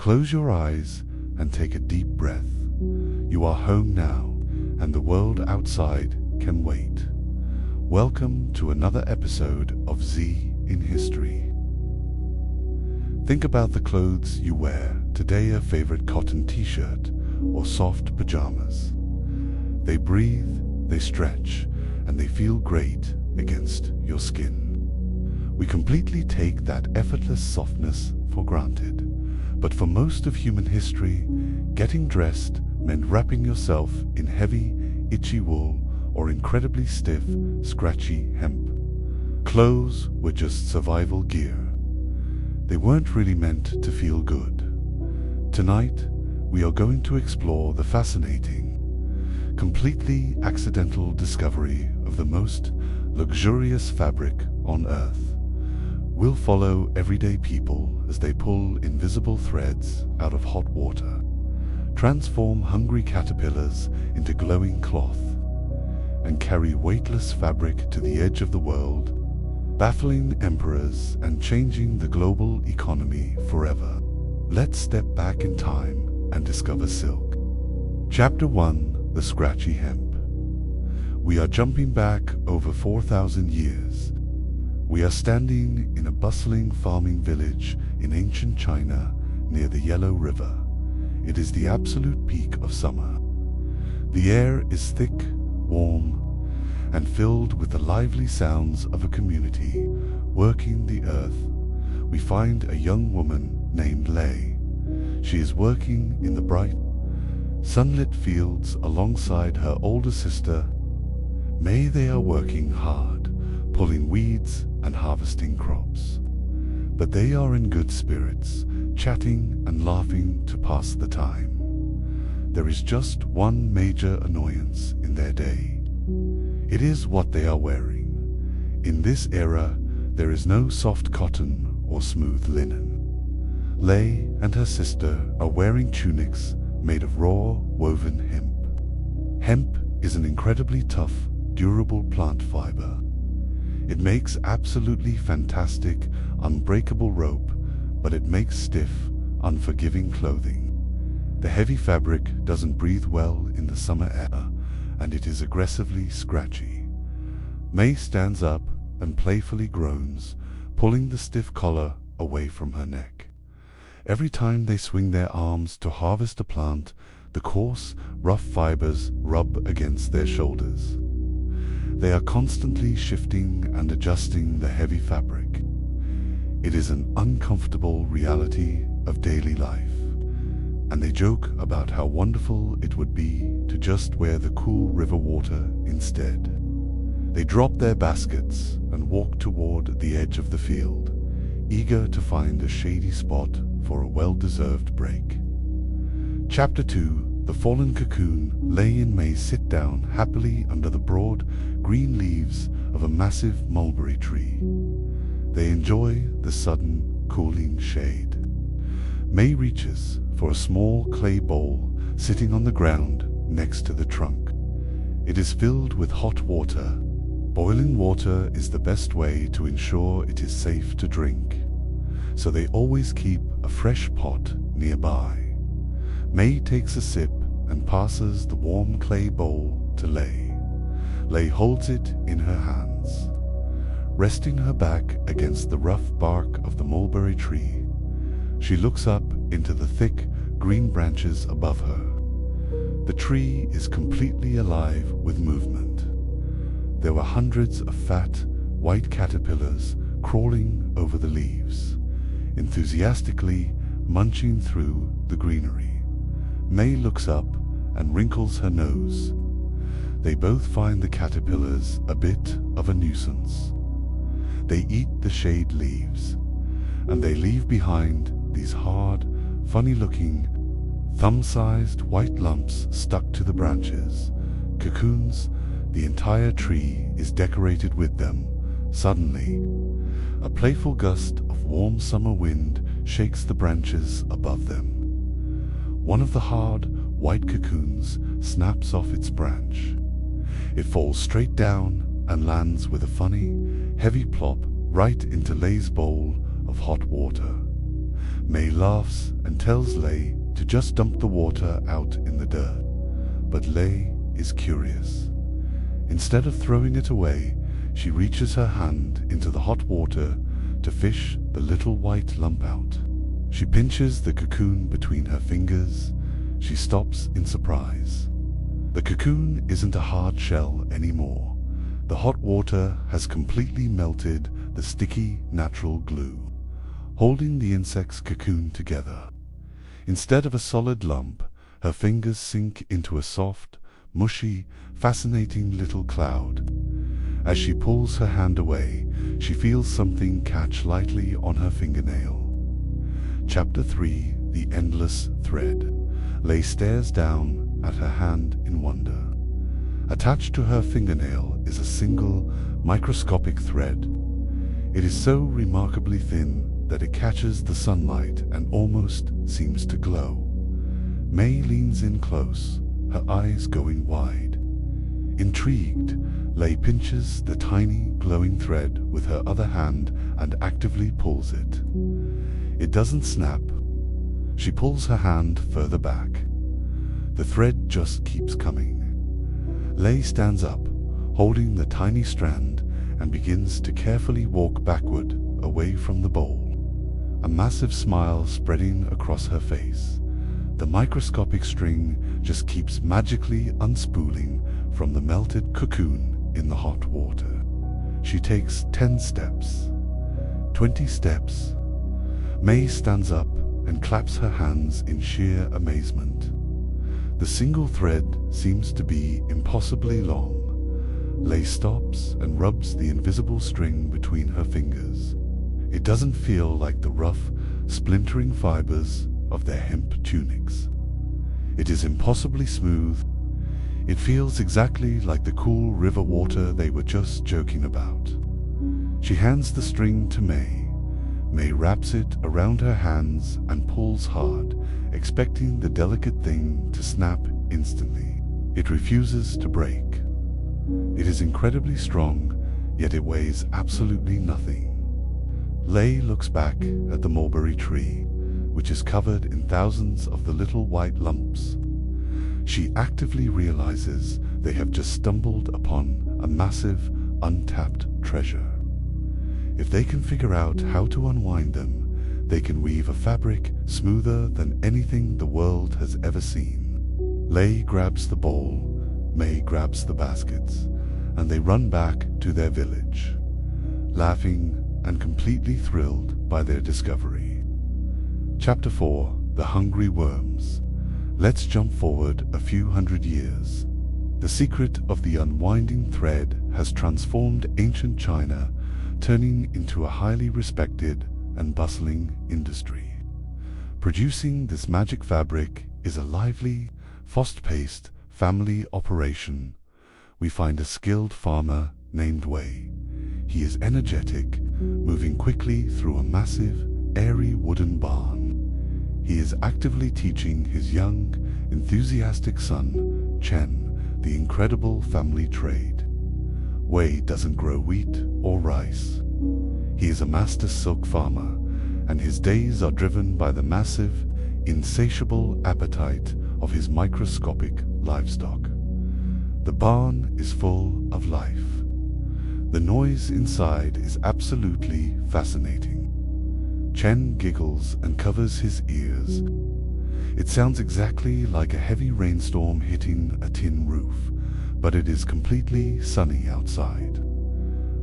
Close your eyes and take a deep breath. You are home now, and the world outside can wait. Welcome to another episode of Z in History. Think about the clothes you wear today, a favorite cotton t-shirt or soft pajamas. They breathe, they stretch, and they feel great against your skin. We completely take that effortless softness for granted. But for most of human history, getting dressed meant wrapping yourself in heavy, itchy wool or incredibly stiff, scratchy hemp. Clothes were just survival gear. They weren't really meant to feel good. Tonight, we are going to explore the fascinating, completely accidental discovery of the most luxurious fabric on Earth. We'll follow everyday people as they pull invisible threads out of hot water, transform hungry caterpillars into glowing cloth, and carry weightless fabric to the edge of the world, baffling emperors and changing the global economy forever. Let's step back in time and discover silk. Chapter 1: The Scratchy Hemp. We are jumping back over 4,000 years. We are standing in a bustling farming village in ancient China near the Yellow River. It is the absolute peak of summer. The air is thick, warm, and filled with the lively sounds of a community working the earth. We find a young woman named Lei. She is working in the bright, sunlit fields alongside her older sister May. They are working hard, pulling weeds and harvesting crops. But they are in good spirits, chatting and laughing to pass the time. There is just one major annoyance in their day. It is what they are wearing. In this era, there is no soft cotton or smooth linen. Lei and her sister are wearing tunics made of raw, woven hemp. Hemp is an incredibly tough, durable plant fiber. It makes absolutely fantastic, unbreakable rope, but it makes stiff, unforgiving clothing. The heavy fabric doesn't breathe well in the summer air, and it is aggressively scratchy. May stands up and playfully groans, pulling the stiff collar away from her neck. Every time they swing their arms to harvest a plant, the coarse, rough fibers rub against their shoulders. They are constantly shifting and adjusting the heavy fabric. It is an uncomfortable reality of daily life, and they joke about how wonderful it would be to just wear the cool river water instead. They drop their baskets and walk toward the edge of the field, eager to find a shady spot for a well-deserved break. Chapter 2: The Fallen Cocoon. Lei and May sit down happily under the broad, green leaves of a massive mulberry tree. They enjoy the sudden, cooling shade. May reaches for a small clay bowl sitting on the ground next to the trunk. It is filled with hot water. Boiling water is the best way to ensure it is safe to drink, so they always keep a fresh pot nearby. May takes a sip and passes the warm clay bowl to Lei. Lei holds it in her hands. Resting her back against the rough bark of the mulberry tree, she looks up into the thick, green branches above her. The tree is completely alive with movement. There were hundreds of fat, white caterpillars crawling over the leaves, enthusiastically munching through the greenery. May looks up and wrinkles her nose. They both find the caterpillars a bit of a nuisance. They eat the shade leaves, and they leave behind these hard, funny-looking, thumb-sized white lumps stuck to the branches. Cocoons. The entire tree is decorated with them. Suddenly, a playful gust of warm summer wind shakes the branches above them. One of the hard, white cocoons snaps off its branch. It falls straight down and lands with a funny, heavy plop right into Lei's bowl of hot water. May laughs and tells Lei to just dump the water out in the dirt. But Lei is curious. Instead of throwing it away, she reaches her hand into the hot water to fish the little white lump out. She pinches the cocoon between her fingers. She stops in surprise. The cocoon isn't a hard shell anymore. The hot water has completely melted the sticky natural glue, holding the insect's cocoon together. Instead of a solid lump, her fingers sink into a soft, mushy, fascinating little cloud. As she pulls her hand away, she feels something catch lightly on her fingernail. Chapter 3: The Endless Thread. Lei stares down at her hand in wonder. Attached to her fingernail is a single, microscopic thread. It is so remarkably thin that it catches the sunlight and almost seems to glow. May leans in close, her eyes going wide. Intrigued, Lei pinches the tiny, glowing thread with her other hand and actively pulls it. It doesn't snap. She pulls her hand further back. The thread just keeps coming. Lei stands up, holding the tiny strand, and begins to carefully walk backward away from the bowl, a massive smile spreading across her face. The microscopic string just keeps magically unspooling from the melted cocoon in the hot water. She takes 10 steps, 20 steps. May stands up and claps her hands in sheer amazement. The single thread seems to be impossibly long. Lei stops and rubs the invisible string between her fingers. It doesn't feel like the rough, splintering fibers of their hemp tunics. It is impossibly smooth. It feels exactly like the cool river water they were just joking about. She hands the string to May. May wraps it around her hands and pulls hard, expecting the delicate thing to snap instantly. It refuses to break. It is incredibly strong, yet it weighs absolutely nothing. Lei looks back at the mulberry tree, which is covered in thousands of the little white lumps. She actively realizes they have just stumbled upon a massive, untapped treasure. If they can figure out how to unwind them, they can weave a fabric smoother than anything the world has ever seen. Lei grabs the bowl, May grabs the baskets, and they run back to their village, laughing and completely thrilled by their discovery. Chapter 4: The Hungry Worms. Let's jump forward a few hundred years. The secret of the unwinding thread has transformed ancient China, turning into a highly respected and bustling industry. Producing this magic fabric is a lively, fast-paced family operation. We find a skilled farmer named Wei. He is energetic, moving quickly through a massive, airy wooden barn. He is actively teaching his young, enthusiastic son, Chen, the incredible family trade. Wei doesn't grow wheat or rice. He is a master silk farmer, and his days are driven by the massive, insatiable appetite of his microscopic livestock. The barn is full of life. The noise inside is absolutely fascinating. Chen giggles and covers his ears. It sounds exactly like a heavy rainstorm hitting a tin roof, but it is completely sunny outside.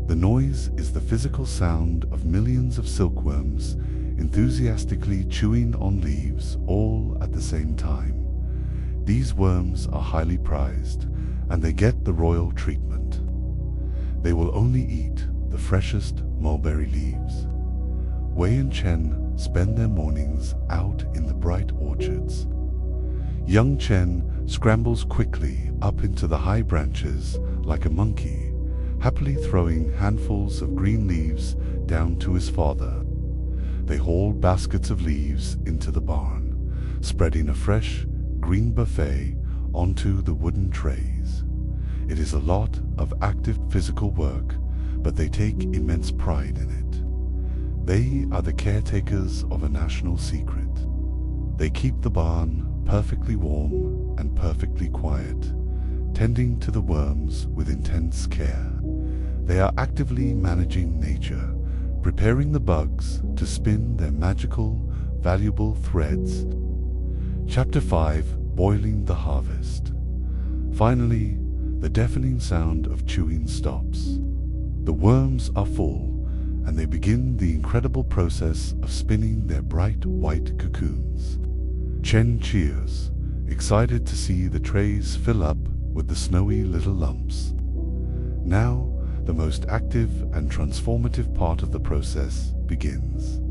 The noise is the physical sound of millions of silkworms enthusiastically chewing on leaves all at the same time. These worms are highly prized, and they get the royal treatment. They will only eat the freshest mulberry leaves. Wei and Chen spend their mornings out in the bright orchards. Young Chen scrambles quickly up into the high branches like a monkey, happily throwing handfuls of green leaves down to his father. They haul baskets of leaves into the barn, spreading a fresh, green buffet onto the wooden trays. It is a lot of active physical work, but they take immense pride in it. They are the caretakers of a national secret. They keep the barn perfectly warm and perfectly quiet, tending to the worms with intense care. They are actively managing nature, preparing the bugs to spin their magical, valuable threads. Chapter 5: Boiling the Harvest. Finally, the deafening sound of chewing stops. The worms are full, and they begin the incredible process of spinning their bright white cocoons. Chen cheers, excited to see the trays fill up with the snowy little lumps. Now, the most active and transformative part of the process begins.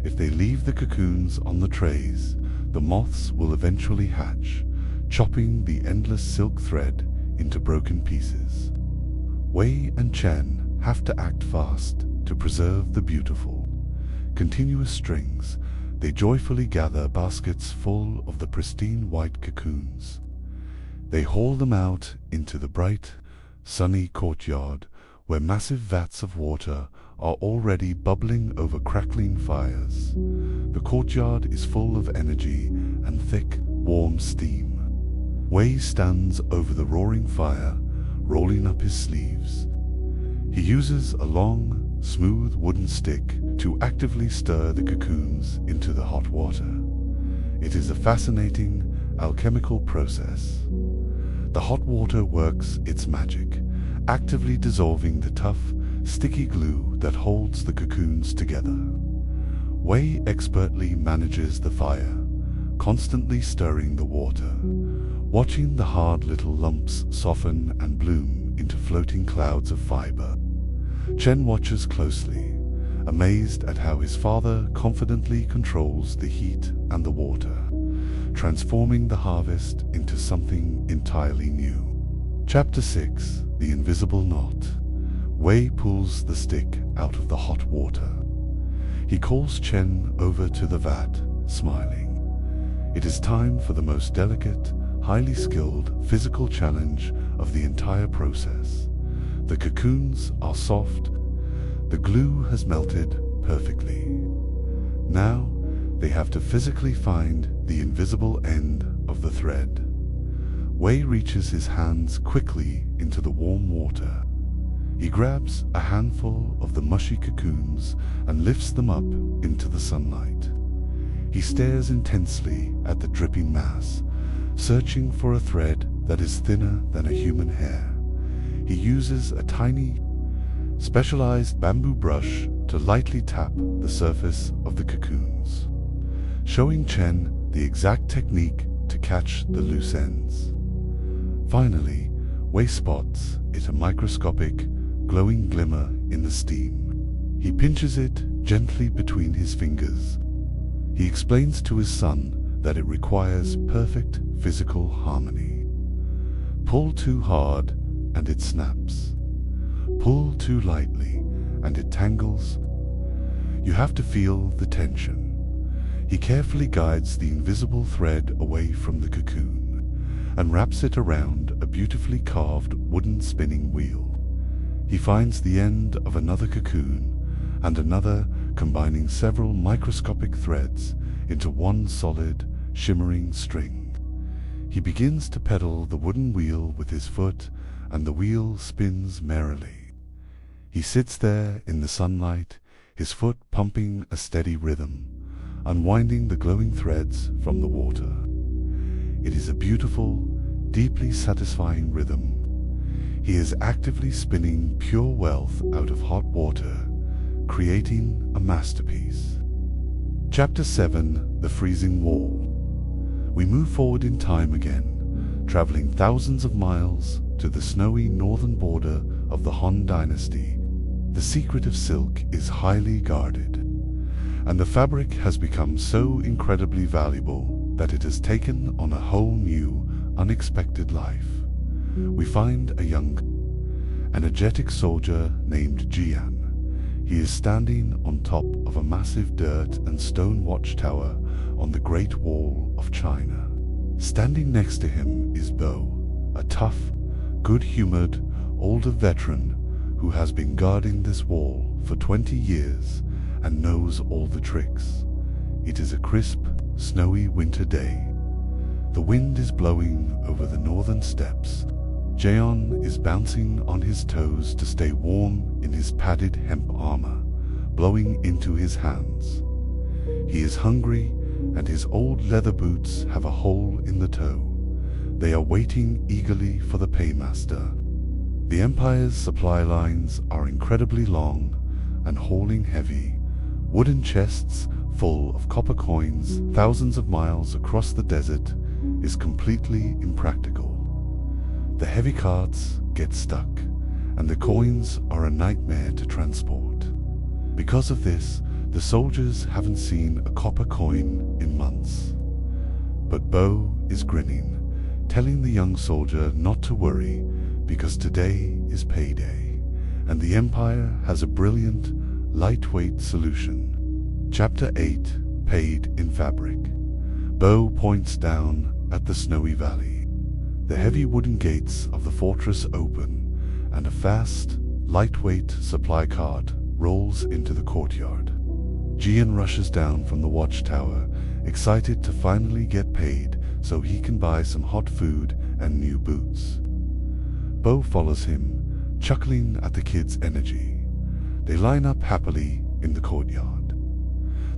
If they leave the cocoons on the trays, the moths will eventually hatch, chopping the endless silk thread into broken pieces. Wei and Chen have to act fast to preserve the beautiful, continuous strings. They joyfully gather baskets full of the pristine white cocoons. They haul them out into the bright, sunny courtyard, where massive vats of water are already bubbling over crackling fires. The courtyard is full of energy and thick, warm steam. Wei stands over the roaring fire, rolling up his sleeves. He uses a long, smooth wooden stick to actively stir the cocoons into the hot water. It is a fascinating, alchemical process. The hot water works its magic, actively dissolving the tough, sticky glue that holds the cocoons together. Wei expertly manages the fire, constantly stirring the water, watching the hard little lumps soften and bloom into floating clouds of fiber. Chen watches closely, amazed at how his father confidently controls the heat and the water, transforming the harvest into something entirely new. Chapter 6: The Invisible Knot. Wei pulls the stick out of the hot water. He calls Chen over to the vat, smiling. It is time for the most delicate, highly skilled physical challenge of the entire process. The cocoons are soft. The glue has melted perfectly. Now, they have to physically find the invisible end of the thread. Wei reaches his hands quickly into the warm water. He grabs a handful of the mushy cocoons and lifts them up into the sunlight. He stares intensely at the dripping mass, searching for a thread that is thinner than a human hair. He uses a tiny, specialized bamboo brush to lightly tap the surface of the cocoons, showing Chen the exact technique to catch the loose ends. Finally, Wei spots it, a microscopic, glowing glimmer in the steam. He pinches it gently between his fingers. He explains to his son that it requires perfect physical harmony. Pull too hard and it snaps. Pull too lightly and it tangles. You have to feel the tension. He carefully guides the invisible thread away from the cocoon and wraps it around a beautifully carved wooden spinning wheel. He finds the end of another cocoon and another, combining several microscopic threads into one solid, shimmering string. He begins to pedal the wooden wheel with his foot, and the wheel spins merrily. He sits there in the sunlight, his foot pumping a steady rhythm, unwinding the glowing threads from the water. It is a beautiful, deeply satisfying rhythm. He is actively spinning pure wealth out of hot water, creating a masterpiece. Chapter 7: The Freezing Wall. We move forward in time again, traveling thousands of miles to the snowy northern border of the Han Dynasty. The secret of silk is highly guarded, and the fabric has become so incredibly valuable that it has taken on a whole new, unexpected life. We find a young, energetic soldier named Jian. He is standing on top of a massive dirt and stone watchtower on the Great Wall of China. Standing next to him is Bo, a tough, good-humored, older veteran who has been guarding this wall for 20 years and knows all the tricks. It is a crisp, snowy winter day. The wind is blowing over the northern steppes. Jaeon is bouncing on his toes to stay warm in his padded hemp armor, blowing into his hands. He is hungry, and his old leather boots have a hole in the toe. They are waiting eagerly for the paymaster. The Empire's supply lines are incredibly long and hauling heavy. Wooden chests full of copper coins thousands of miles across the desert is completely impractical. The heavy carts get stuck, and the coins are a nightmare to transport. Because of this, the soldiers haven't seen a copper coin in months. But Bo is grinning, telling the young soldier not to worry, because today is payday, and the Empire has a brilliant, lightweight solution. Chapter 8, Paid in Fabric. Bo points down at the snowy valley. The heavy wooden gates of the fortress open, and a fast, lightweight supply cart rolls into the courtyard. Jian rushes down from the watchtower, excited to finally get paid so he can buy some hot food and new boots. Bo follows him, chuckling at the kid's energy. They line up happily in the courtyard.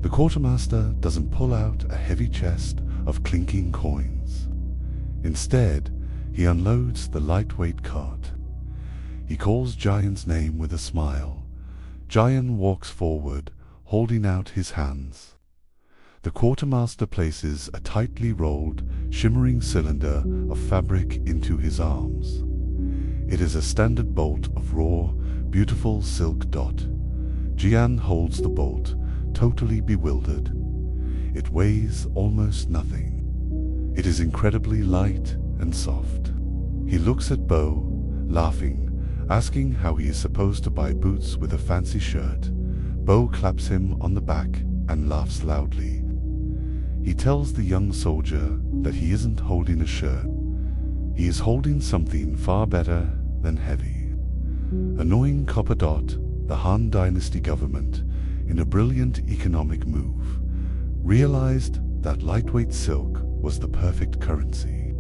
The quartermaster doesn't pull out a heavy chest of clinking coins. Instead, he unloads the lightweight cart. He calls Jian's name with a smile. Jian walks forward, holding out his hands. The quartermaster places a tightly rolled, shimmering cylinder of fabric into his arms. It is a standard bolt of raw, beautiful silk dot. Jian holds the bolt, totally bewildered. It weighs almost nothing. It is incredibly light and soft. He looks at Bo, laughing, asking how he is supposed to buy boots with a fancy shirt. Bo claps him on the back and laughs loudly. He tells the young soldier that he isn't holding a shirt. He is holding something far better than heavy. Annoying Copper Dot, the Han Dynasty government, in a brilliant economic move, realized that lightweight silk was the perfect currency.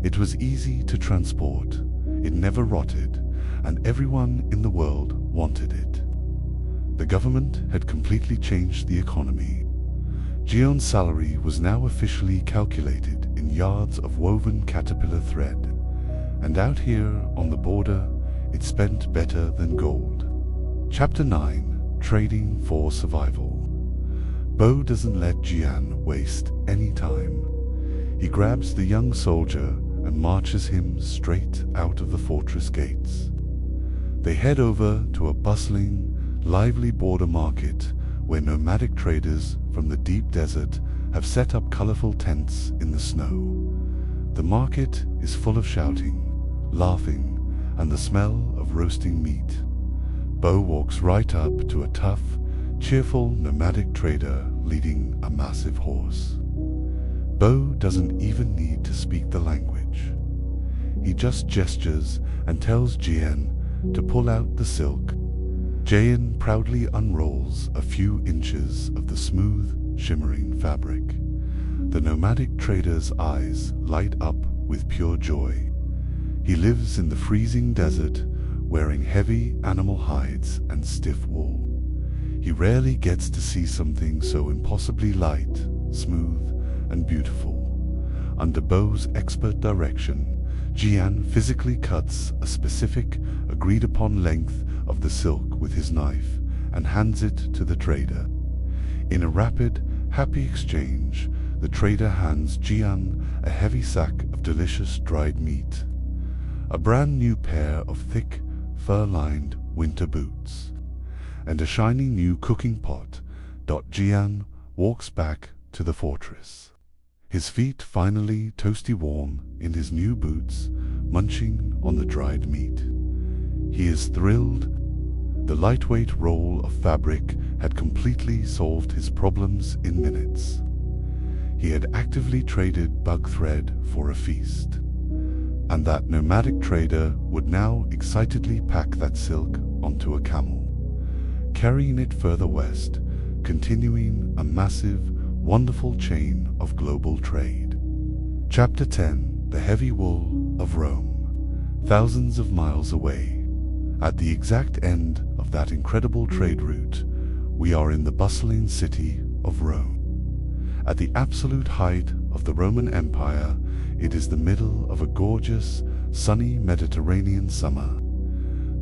It was easy to transport, it never rotted, and everyone in the world wanted it. The government had completely changed the economy. Jian's salary was now officially calculated in yards of woven caterpillar thread, and out here on the border, it spent better than gold. Chapter 9, Trading for Survival. Bo doesn't let Jian waste any time. He grabs the young soldier and marches him straight out of the fortress gates. They head over to a bustling, lively border market where nomadic traders from the deep desert have set up colorful tents in the snow. The market is full of shouting, laughing, and the smell of roasting meat. Bo walks right up to a tough, cheerful nomadic trader leading a massive horse. Bo doesn't even need to speak the language. He just gestures and tells Jian to pull out the silk. Jian proudly unrolls a few inches of the smooth, shimmering fabric. The nomadic trader's eyes light up with pure joy. He lives in the freezing desert, wearing heavy animal hides and stiff wool. He rarely gets to see something so impossibly light, smooth, and beautiful. Under Bo's expert direction, Jian physically cuts a specific, agreed-upon length of the silk with his knife and hands it to the trader. In a rapid, happy exchange, the trader hands Jian a heavy sack of delicious dried meat, a brand new pair of thick, fur-lined winter boots, and a shiny new cooking pot. Jian walks back to the fortress, his feet finally toasty warm in his new boots, munching on the dried meat. He is thrilled. The lightweight roll of fabric had completely solved his problems in minutes. He had actively traded bug thread for a feast, and that nomadic trader would now excitedly pack that silk onto a camel. Carrying it further west, continuing a massive, wonderful chain of global trade. Chapter 10: The Heavy Wool of Rome. Thousands of miles away, at the exact end of that incredible trade route, we are in the bustling city of Rome. At the absolute height of the Roman Empire, it is the middle of a gorgeous, sunny Mediterranean summer.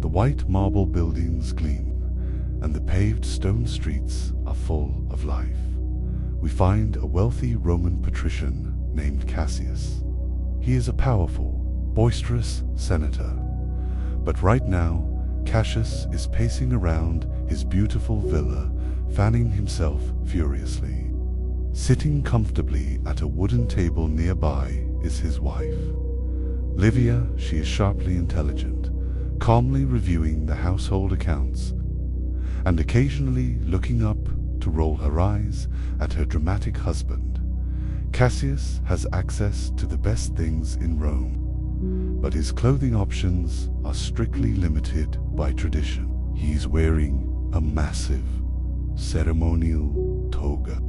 The white marble buildings gleam, and the paved stone streets are full of life. We find a wealthy Roman patrician named Cassius. He is a powerful, boisterous senator. But right now, Cassius is pacing around his beautiful villa, fanning himself furiously. Sitting comfortably at a wooden table nearby is his wife. Livia, she is sharply intelligent, calmly reviewing the household accounts, and occasionally looking up to roll her eyes at her dramatic husband. Cassius has access to the best things in Rome, but his clothing options are strictly limited by tradition. He's wearing a massive ceremonial toga.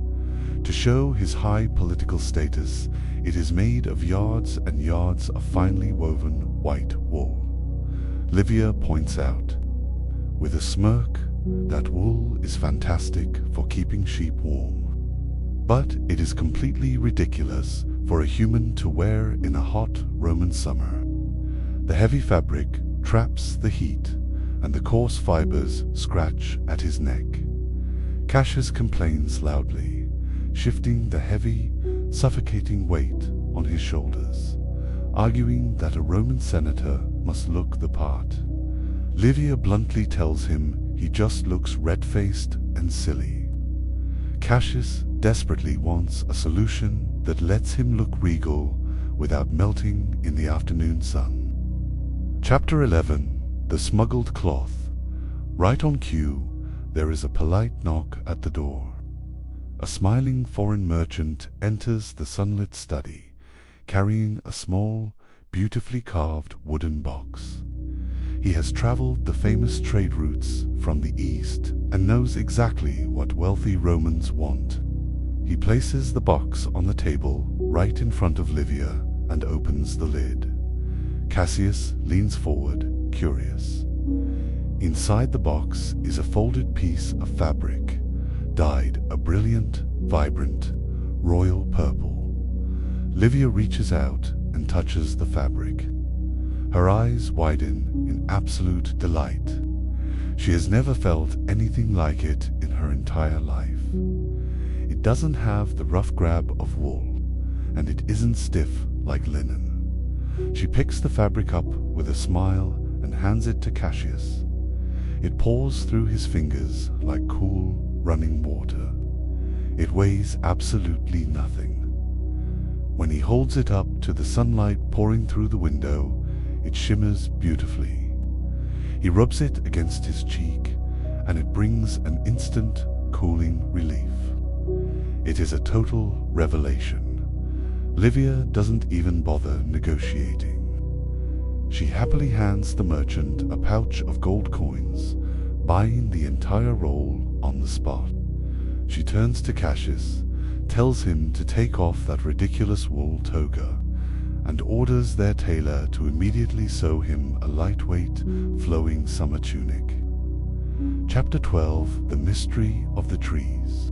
To show his high political status, it is made of yards and yards of finely woven white wool. Livia points out, with a smirk, that wool is fantastic for keeping sheep warm. But it is completely ridiculous for a human to wear in a hot Roman summer. The heavy fabric traps the heat, and the coarse fibers scratch at his neck. Cassius complains loudly, shifting the heavy, suffocating weight on his shoulders, arguing that a Roman senator must look the part. Livia bluntly tells him he just looks red-faced and silly. Cassius desperately wants a solution that lets him look regal without melting in the afternoon sun. Chapter 11: The Smuggled Cloth. Right on cue, there is a polite knock at the door. A smiling foreign merchant enters the sunlit study, carrying a small, beautifully carved wooden box. He has traveled the famous trade routes from the east and knows exactly what wealthy Romans want. He places the box on the table right in front of Livia and opens the lid. Cassius leans forward, curious. Inside the box is a folded piece of fabric, dyed a brilliant, vibrant, royal purple. Livia reaches out and touches the fabric. Her eyes widen in absolute delight. She has never felt anything like it in her entire life. It doesn't have the rough grab of wool, and it isn't stiff like linen. She picks the fabric up with a smile and hands it to Cassius. It pours through his fingers like cool, running water. It weighs absolutely nothing. When he holds it up to the sunlight pouring through the window, it shimmers beautifully. He rubs it against his cheek, and it brings an instant, cooling relief. It is a total revelation. Livia doesn't even bother negotiating. She happily hands the merchant a pouch of gold coins, buying the entire roll on the spot. She turns to Cassius, tells him to take off that ridiculous wool toga, and orders their tailor to immediately sew him a lightweight, flowing summer tunic. Chapter 12: The Mystery of the Trees.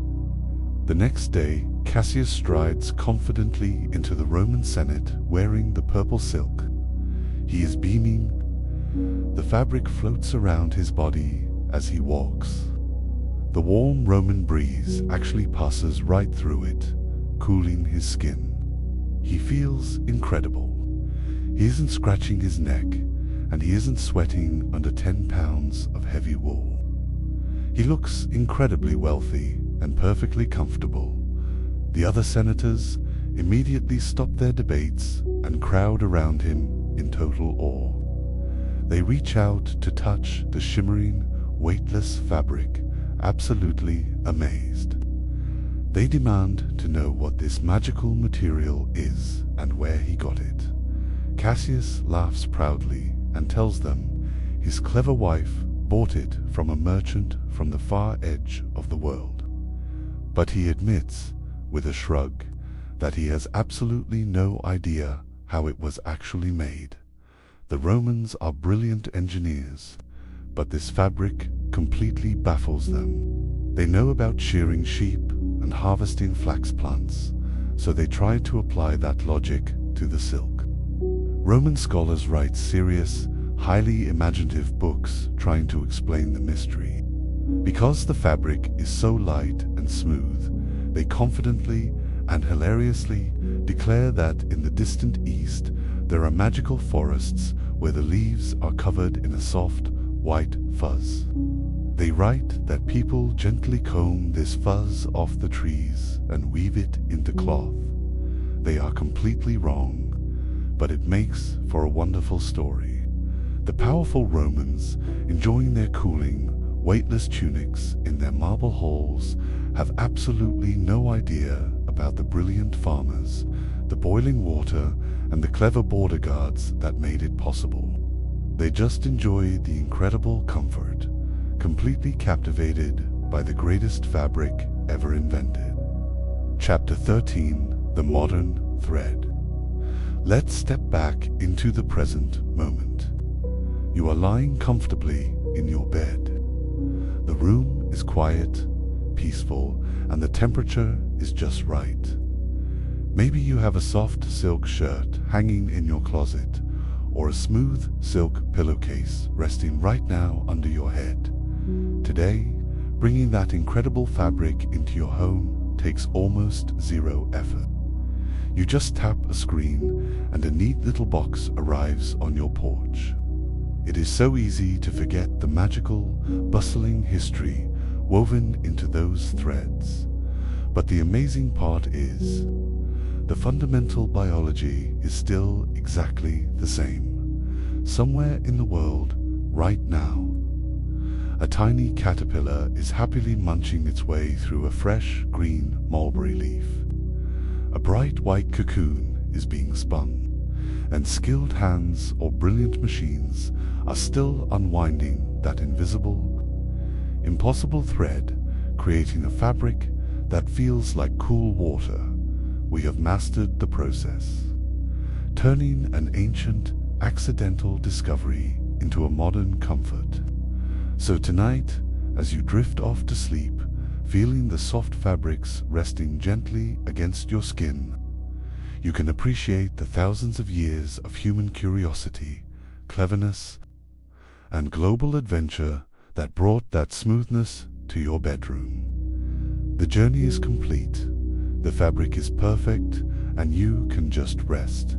The next day, Cassius strides confidently into the Roman Senate wearing the purple silk. He is beaming. The fabric floats around his body as he walks. The warm Roman breeze actually passes right through it, cooling his skin. He feels incredible. He isn't scratching his neck, and he isn't sweating under 10 pounds of heavy wool. He looks incredibly wealthy and perfectly comfortable. The other senators immediately stop their debates and crowd around him in total awe. They reach out to touch the shimmering, weightless fabric, absolutely amazed. They demand to know what this magical material is and where he got it. Cassius laughs proudly and tells them his clever wife bought it from a merchant from the far edge of the world. But he admits, with a shrug, that he has absolutely no idea how it was actually made. The Romans are brilliant engineers, but this fabric completely baffles them. They know about shearing sheep and harvesting flax plants, so they try to apply that logic to the silk. Roman scholars write serious, highly imaginative books trying to explain the mystery. Because the fabric is so light and smooth, they confidently and hilariously declare that in the distant east there are magical forests where the leaves are covered in a soft, white fuzz. They write that people gently comb this fuzz off the trees and weave it into cloth. They are completely wrong, but it makes for a wonderful story. The powerful Romans, enjoying their cooling, weightless tunics in their marble halls, have absolutely no idea about the brilliant farmers, the boiling water, and the clever border guards that made it possible. They just enjoy the incredible comfort, completely captivated by the greatest fabric ever invented. Chapter 13: The Modern Thread. Let's step back into the present moment. You are lying comfortably in your bed. The room is quiet, peaceful, and the temperature is just right. Maybe you have a soft silk shirt hanging in your closet, or a smooth silk pillowcase resting right now under your head. Today, bringing that incredible fabric into your home takes almost zero effort. You just tap a screen and a neat little box arrives on your porch. It is so easy to forget the magical, bustling history woven into those threads. But the amazing part is, the fundamental biology is still exactly the same. Somewhere in the world, right now, a tiny caterpillar is happily munching its way through a fresh green mulberry leaf. A bright white cocoon is being spun, and skilled hands or brilliant machines are still unwinding that invisible, impossible thread, creating a fabric that feels like cool water. We have mastered the process, turning an ancient, accidental discovery into a modern comfort. So tonight, as you drift off to sleep, feeling the soft fabrics resting gently against your skin, you can appreciate the thousands of years of human curiosity, cleverness, and global adventure that brought that smoothness to your bedroom. The journey is complete, the fabric is perfect, and you can just rest.